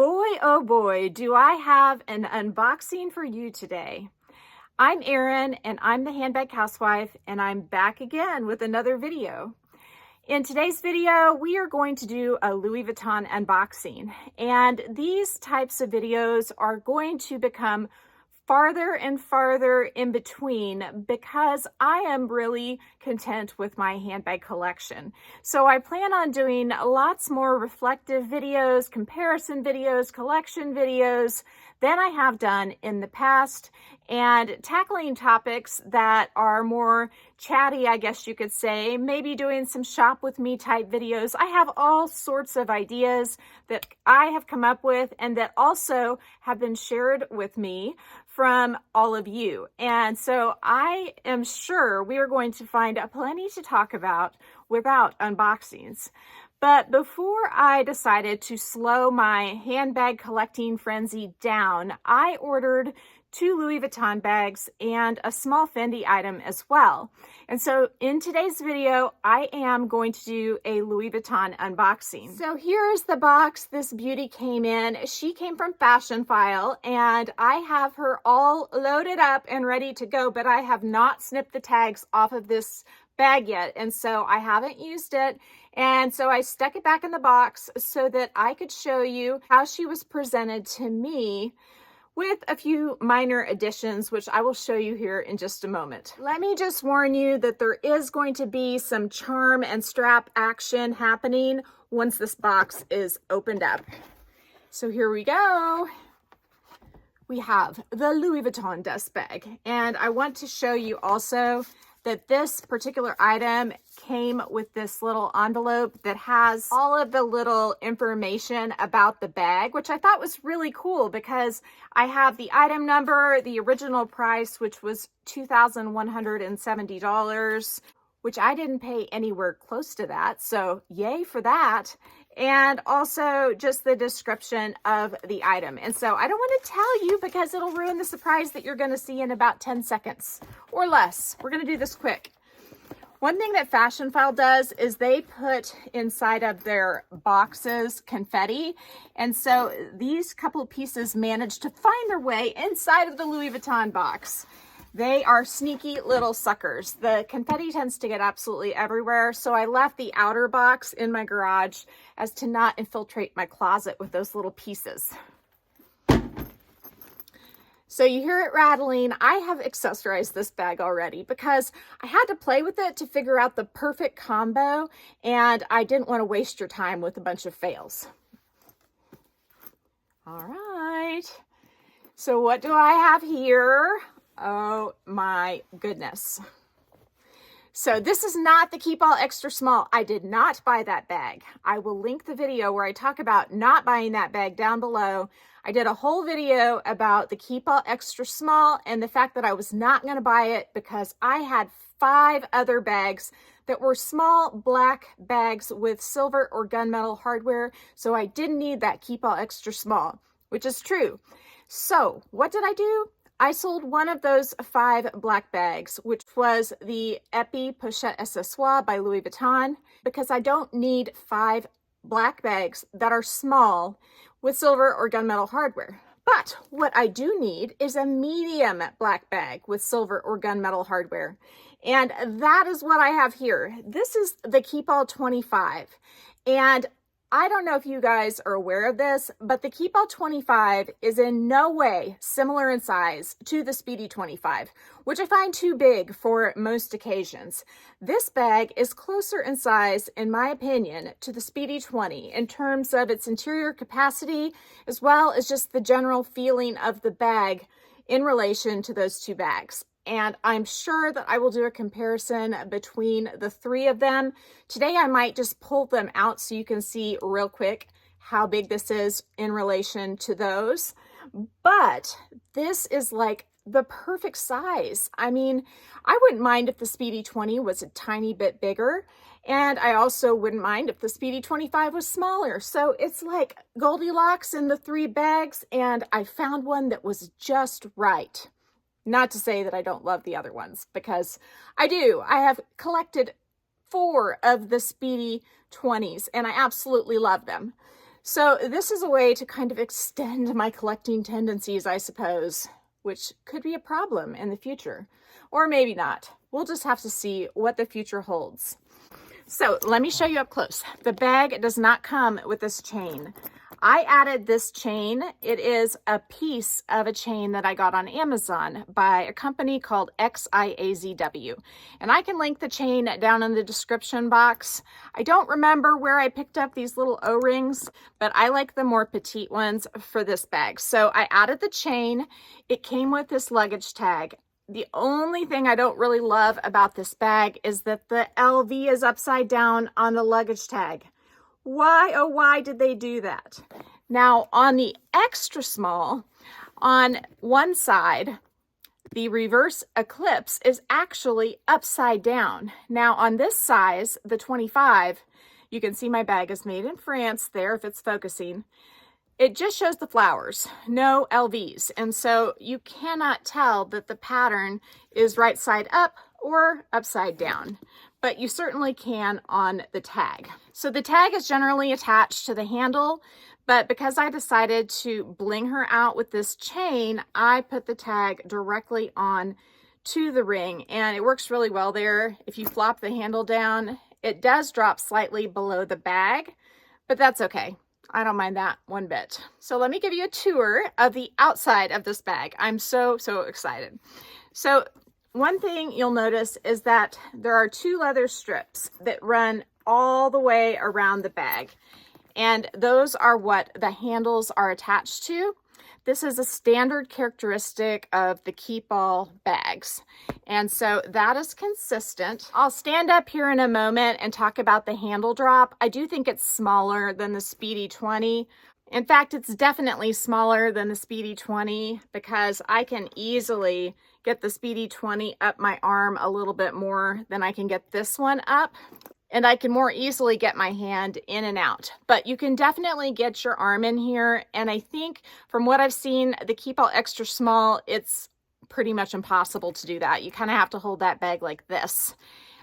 boy, oh boy, do I have an unboxing for you today. I'm Erin and I'm the Handbag Housewife, and I'm back again with another video. In today's video, we are going to do a Louis Vuitton unboxing, and these types of videos are going to become farther and farther in between because I am really content with my handbag collection. So I plan on doing lots more reflective videos, comparison videos, collection videos than I have done in the past, and tackling topics that are more chatty, I guess you could say, maybe doing some shop with me type videos. I have all sorts of ideas that I have come up with and that also have been shared with me from all of you. And so I am sure we are going to find plenty to talk about without unboxings. But before I decided to slow my handbag collecting frenzy down, I ordered 2 Louis Vuitton bags and a small Fendi item as well. And so in today's video, I am going to do a Louis Vuitton unboxing. So here's the box this beauty came in. She came from Fashion File, and I have her all loaded up and ready to go, but I have not snipped the tags off of this bag yet, and so I haven't used it. And so I stuck it back in the box so that I could show you how she was presented to me, with a few minor additions, which I will show you here in just a moment. Let me just warn you that there is going to be some charm and strap action happening once this box is opened up. So here we go. We have the Louis Vuitton dust bag, and I want to show you also that this particular item came with this little envelope that has all of the little information about the bag, which I thought was really cool because I have the item number, the original price, which was $2,170, which I didn't pay anywhere close to that, so yay for that. And also just the description of the item. And so I don't want to tell you because it'll ruin the surprise that you're going to see in about 10 seconds or less. We're going to do this quick. One thing that Fashion File does is they put inside of their boxes confetti. And so these couple pieces managed to find their way inside of the Louis Vuitton box. They are sneaky little suckers. The confetti tends to get absolutely everywhere, so I left the outer box in my garage as to not infiltrate my closet with those little pieces. So you hear it rattling. I have accessorized this bag already because I had to play with it to figure out the perfect combo, and I didn't want to waste your time with a bunch of fails. All right. So what do I have here? Oh my goodness. So this is not the Keepall extra small. I did not buy that bag. I will link the video where I talk about not buying that bag down below. I did a whole video about the Keepall extra small and the fact that I was not going to buy it because I had 5 other bags that were small black bags with silver or gunmetal hardware. So I didn't need that Keepall extra small, which is true. So what did I do? I sold one of those 5 black bags, which was the Epi Pochette Accessoire by Louis Vuitton, because I don't need 5 black bags that are small with silver or gunmetal hardware. But what I do need is a medium black bag with silver or gunmetal hardware. And that is what I have here. This is the Keepall 25. And I don't know if you guys are aware of this, but the Keepall 25 is in no way similar in size to the Speedy 25, which I find too big for most occasions. This bag is closer in size, in my opinion, to the Speedy 20 in terms of its interior capacity, as well as just the general feeling of the bag in relation to those 2 bags. And I'm sure that I will do a comparison between the 3 of them. Today I might just pull them out so you can see real quick how big this is in relation to those. But this is like the perfect size. I mean, I wouldn't mind if the Speedy 20 was a tiny bit bigger, and I also wouldn't mind if the Speedy 25 was smaller. So it's like Goldilocks in the 3 bags, and I found one that was just right. Not to say that I don't love the other ones, because I do. I have collected 4 of the Speedy 20s, and I absolutely love them. So this is a way to kind of extend my collecting tendencies, I suppose, which could be a problem in the future, or maybe not. We'll just have to see what the future holds. So let me show you up close. The bag does not come with this chain. I added this chain. It is a piece of a chain that I got on Amazon by a company called XIAZW. And I can link the chain down in the description box. I don't remember where I picked up these little O-rings, but I like the more petite ones for this bag. So I added the chain. It came with this luggage tag. The only thing I don't really love about this bag is that the LV is upside down on the luggage tag. Why, oh, why did they do that? Now, on the extra small, on one side, the reverse eclipse is actually upside down. Now, on this size, the 25, you can see my bag is made in France there if it's focusing. It just shows the flowers, no LVs. And so you cannot tell that the pattern is right side up or upside down, but you certainly can on the tag. So the tag is generally attached to the handle, but because I decided to bling her out with this chain, I put the tag directly on to the ring, and it works really well there. If you flop the handle down, it does drop slightly below the bag, but that's okay. I don't mind that one bit. So let me give you a tour of the outside of this bag. I'm so excited. So one thing you'll notice is that there are two leather strips that run all the way around the bag. And those are what the handles are attached to. This is a standard characteristic of the Keepall bags. And so that is consistent. I'll stand up here in a moment and talk about the handle drop. I do think it's smaller than the Speedy 20. In fact, it's definitely smaller than the Speedy 20 because I can easily get the Speedy 20 up my arm a little bit more than I can get this one up. And I can more easily get my hand in and out. But you can definitely get your arm in here. And I think from what I've seen, the Keepall Extra Small, it's pretty much impossible to do that. You kind of have to hold that bag like this.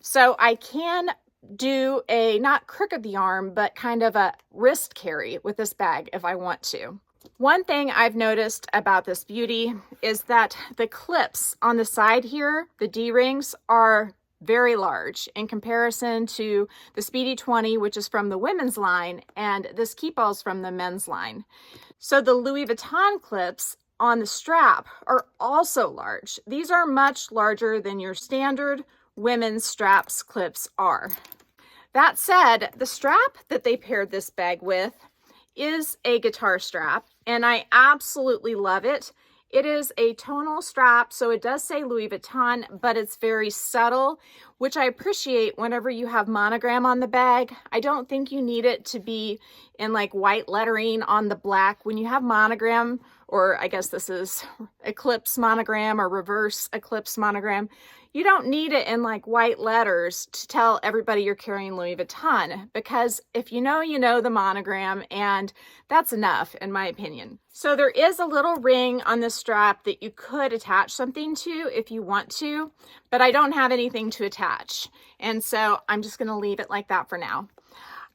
So I can do a, not crook of the arm, but kind of a wrist carry with this bag if I want to. One thing I've noticed about this beauty is that the clips on the side here, the D-rings, are very large in comparison to the Speedy 20, which is from the women's line, and this Keepall's from the men's line. So the Louis Vuitton clips on the strap are also large. These are much larger than your standard women's straps clips are. That said, the strap that they paired this bag with is a guitar strap, and I absolutely love it. It is a tonal strap, so it does say Louis Vuitton, but it's very subtle, which I appreciate whenever you have monogram on the bag. I don't think you need it to be in like white lettering on the black. When you have monogram, or I guess this is eclipse monogram or reverse eclipse monogram, you don't need it in like white letters to tell everybody you're carrying Louis Vuitton, because if you know the monogram, and that's enough in my opinion. So there is a little ring on this strap that you could attach something to if you want to, but I don't have anything to attach. And so I'm just gonna leave it like that for now.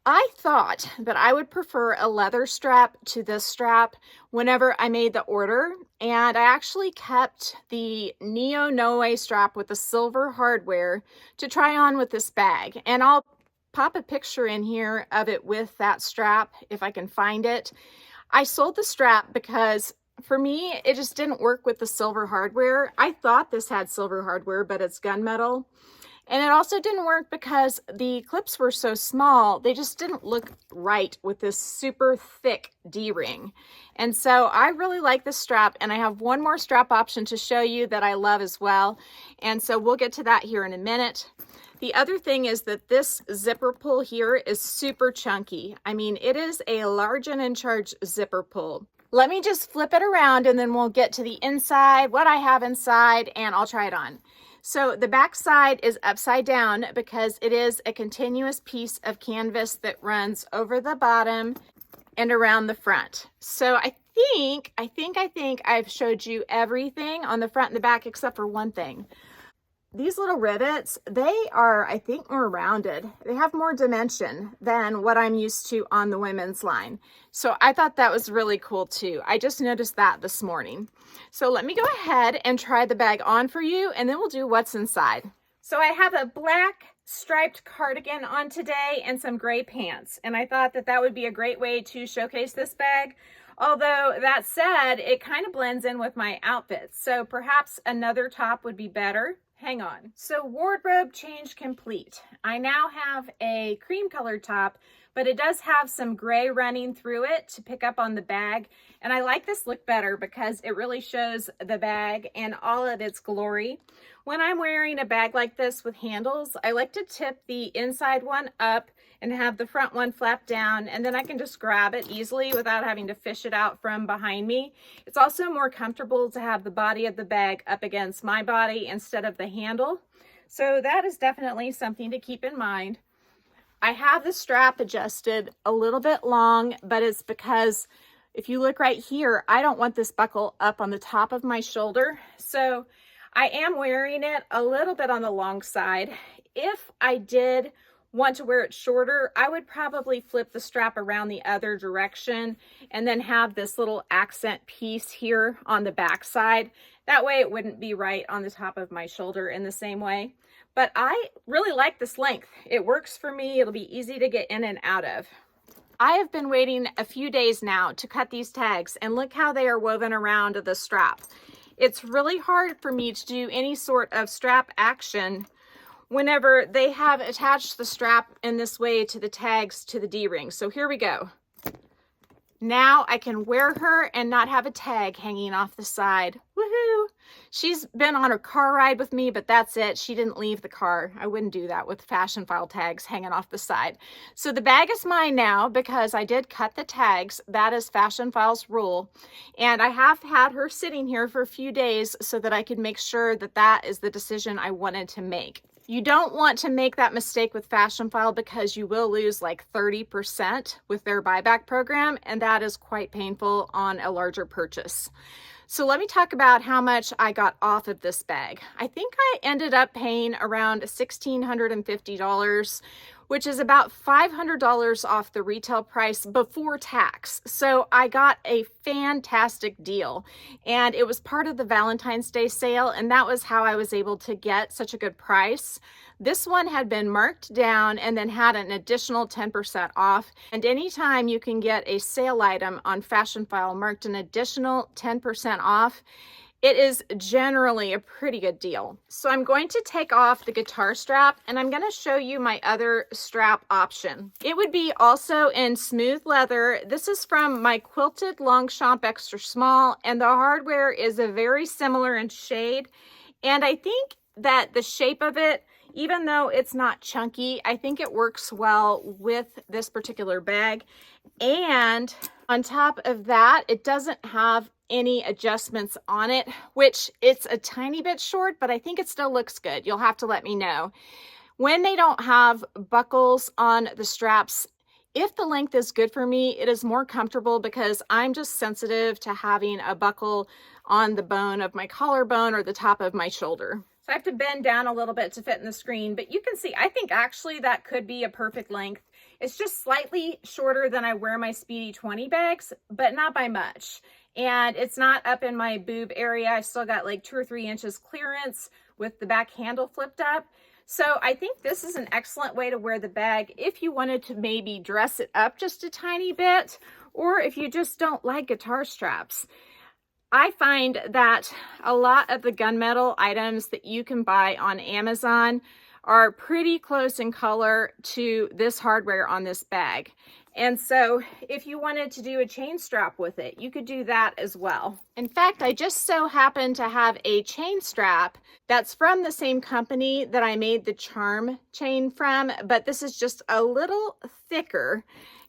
I thought that I would prefer a leather strap to this strap whenever I made the order, and I actually kept the Neo Noe strap with the silver hardware to try on with this bag. And I'll pop a picture in here of it with that strap if I can find it. I sold the strap because for me, it just didn't work with the silver hardware. I thought this had silver hardware, but it's gunmetal. And it also didn't work because the clips were so small, they just didn't look right with this super thick D-ring. And so I really like this strap, and I have one more strap option to show you that I love as well. And so we'll get to that here in a minute. The other thing is that this zipper pull here is super chunky. I mean, it is a large and in charge zipper pull. Let me just flip it around and then we'll get to the inside, what I have inside, and I'll try it on. So the back side is upside down because it is a continuous piece of canvas that runs over the bottom and around the front. So I think I've showed you everything on the front and the back except for one thing. these little rivets, they are, I think, more rounded. They have more dimension than what I'm used to on the women's line. So I thought that was really cool too. I just noticed that this morning. So let me go ahead and try the bag on for you, and then we'll do what's inside. So I have a black striped cardigan on today and some gray pants. And I thought that that would be a great way to showcase this bag. Although that said, it kind of blends in with my outfits. So perhaps another top would be better. Hang on. So wardrobe change complete. I now have a cream colored top, but it does have some gray running through it to pick up on the bag. And I like this look better because it really shows the bag and all of its glory. When I'm wearing a bag like this with handles, I like to tip the inside one up and have the front one flap down, and then I can just grab it easily without having to fish it out from behind me. It's also more comfortable to have the body of the bag up against my body instead of the handle. So that is definitely something to keep in mind. I have the strap adjusted a little bit long, but it's because if you look right here, I don't want this buckle up on the top of my shoulder. So I am wearing it a little bit on the long side. If I did want to wear it shorter, I would probably flip the strap around the other direction and then have this little accent piece here on the back side. That way it wouldn't be right on the top of my shoulder in the same way. But I really like this length. It works for me. It'll be easy to get in and out of. I have been waiting a few days now to cut these tags, and look how they are woven around the strap. It's really hard for me to do any sort of strap action whenever they have attached the strap in this way to the tags to the D-ring. So here we go. Now I can wear her and not have a tag hanging off the side. Woohoo! She's been on a car ride with me, but that's it. She didn't leave the car. I wouldn't do that with fashion file tags hanging off the side. So the bag is mine now because I did cut the tags. That is Fashion File's rule. And I have had her sitting here for a few days so that I could make sure that that is the decision I wanted to make. You don't want to make that mistake with Fashion File because you will lose like 30% with their buyback program, and that is quite painful on a larger purchase. So let me talk about how much I got off of this bag. I think I ended up paying around $1,650, which is about $500 off the retail price before tax. So I got a fantastic deal, and it was part of the Valentine's Day sale, and that was how I was able to get such a good price. This one had been marked down and then had an additional 10% off. And anytime you can get a sale item on Fashion File marked an additional 10% off, it is generally a pretty good deal. So I'm going to take off the guitar strap, and I'm going to show you my other strap option. It would be also in smooth leather. This is from my Quilted Longchamp Extra Small, and the hardware is a very similar in shade. And I think that the shape of it, even though it's not chunky, I think it works well with this particular bag. And on top of that, it doesn't have any adjustments on it, which it's a tiny bit short, but I think it still looks good. You'll have to let me know. When they don't have buckles on the straps, if the length is good for me, it is more comfortable because I'm just sensitive to having a buckle on the bone of my collarbone or the top of my shoulder. So I have to bend down a little bit to fit in the screen, but you can see, I think actually that could be a perfect length. It's just slightly shorter than I wear my Speedy 20 bags, but not by much. And it's not up in my boob area. I still got like 2 or 3 inches clearance with the back handle flipped up. So I think this is an excellent way to wear the bag if you wanted to maybe dress it up just a tiny bit, or if you just don't like guitar straps. I find that a lot of the gunmetal items that you can buy on Amazon are pretty close in color to this hardware on this bag. And so if you wanted to do a chain strap with it, you could do that as well. In fact, I just so happen to have a chain strap that's from the same company that I made the charm chain from, but this is just a little thicker.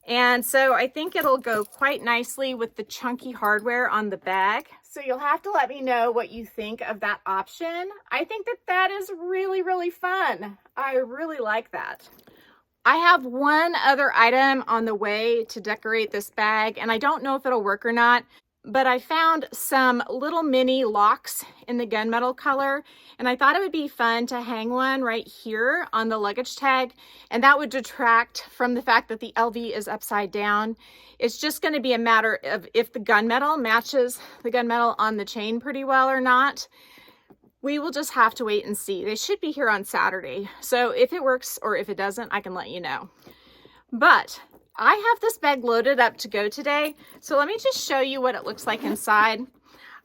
And so I think it'll go quite nicely with the chunky hardware on the bag. So you'll have to let me know what you think of that option. I think that that is really, really fun. I really like that. I have one other item on the way to decorate this bag, and I don't know if it'll work or not. but I found some little mini locks in the gunmetal color, and I thought it would be fun to hang one right here on the luggage tag, and that would detract from the fact that the LV is upside down. It's just going to be a matter of if the gunmetal matches the gunmetal on the chain pretty well or not. We will just have to wait and see. They should be here on Saturday, so if it works or if it doesn't, I can let you know. But I have this bag loaded up to go today, so let me just show you what it looks like inside.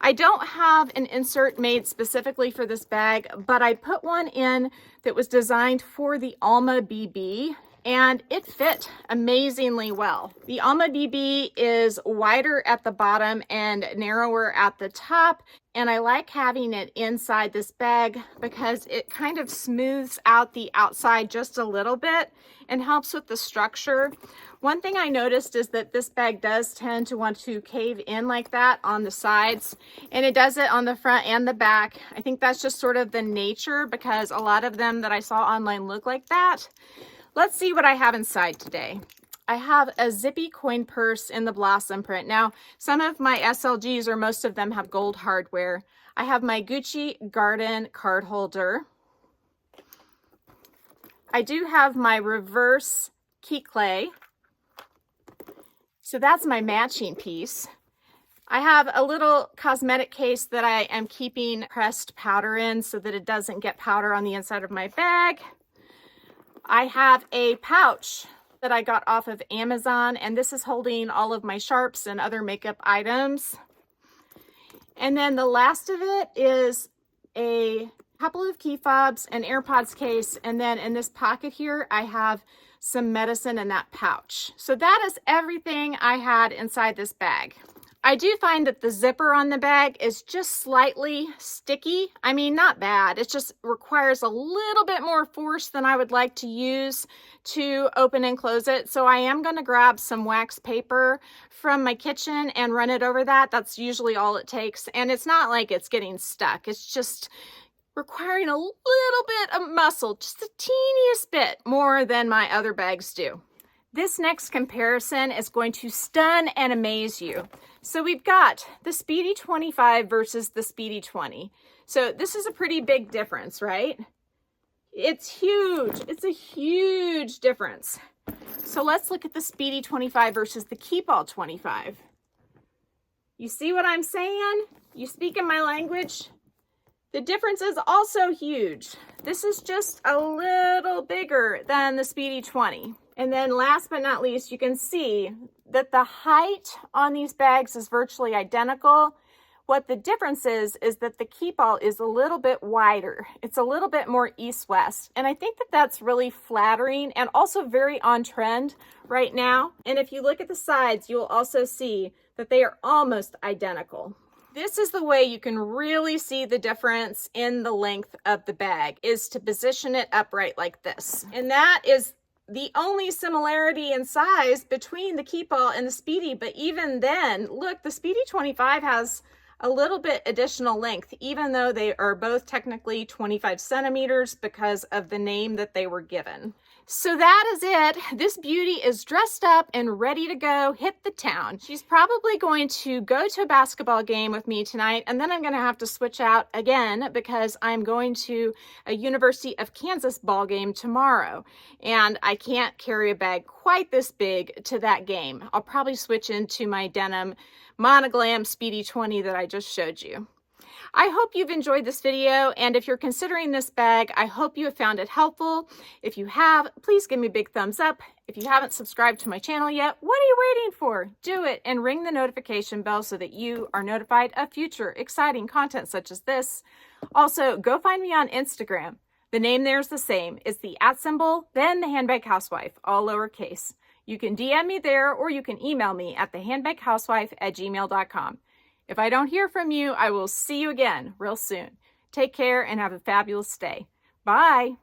I don't have an insert made specifically for this bag, but I put one in that was designed for the Alma BB, and it fit amazingly well. The Alma BB is wider at the bottom and narrower at the top, and I like having it inside this bag because it kind of smooths out the outside just a little bit and helps with the structure. One thing I noticed is that this bag does tend to want to cave in like that on the sides, and it does it on the front and the back. I think that's just sort of the nature because a lot of them that I saw online look like that. Let's see what I have inside today. I have a zippy coin purse in the Blossom print. Now, some of my SLGs, or most of them, have gold hardware. I have my Gucci Garden card holder. I do have my reverse key clay. So that's my matching piece. I have a little cosmetic case that I am keeping pressed powder in so that it doesn't get powder on the inside of my bag. I have a pouch that I got off of Amazon, and this is holding all of my sharps and other makeup items. And then the last of it is a couple of key fobs, an AirPods case, and then in this pocket here, I have some medicine in that pouch. So that is everything I had inside this bag. I do find that the zipper on the bag is just slightly sticky. I mean, not bad. It just requires a little bit more force than I would like to use to open and close it. So I am going to grab some wax paper from my kitchen and run it over that. That's usually all it takes. And it's not like it's getting stuck. It's just requiring a little bit of muscle, just the teeniest bit more than my other bags do. This next comparison is going to stun and amaze you. So we've got the Speedy 25 versus the Speedy 20. So this is a pretty big difference, right? It's huge. It's a huge difference. So let's look at the Speedy 25 versus the Keepall 25. You see what I'm saying? You speak in my language? The difference is also huge. This is just a little bigger than the Speedy 20. And then last but not least, you can see that the height on these bags is virtually identical. What the difference is that the Keepall is a little bit wider. It's a little bit more east-west. And I think that that's really flattering and also very on trend right now. And if you look at the sides, you'll also see that they are almost identical. This is the way you can really see the difference in the length of the bag, is to position it upright like this. And that is the only similarity in size between the Keepall and the Speedy. But even then, look, the Speedy 25 has a little bit additional length, even though they are both technically 25 centimeters because of the name that they were given. So that is it. This beauty is dressed up and ready to go hit the town. She's probably going to go to a basketball game with me tonight, and then I'm going to have to switch out again because I'm going to a University of Kansas ball game tomorrow, and I can't carry a bag quite this big to that game. I'll probably switch into my denim Monoglam Speedy 20 that I just showed you. I hope you've enjoyed this video, and if you're considering this bag, I hope you have found it helpful. If you have, please give me a big thumbs up. If you haven't subscribed to my channel yet, what are you waiting for? Do it and ring the notification bell so that you are notified of future exciting content such as this. Also, go find me on Instagram. The name there is the same. It's the @, then the Handbag Housewife, all lowercase. You can DM me there, or you can email me at thehandbaghousewife@gmail.com. If I don't hear from you, I will see you again real soon. Take care and have a fabulous day. Bye.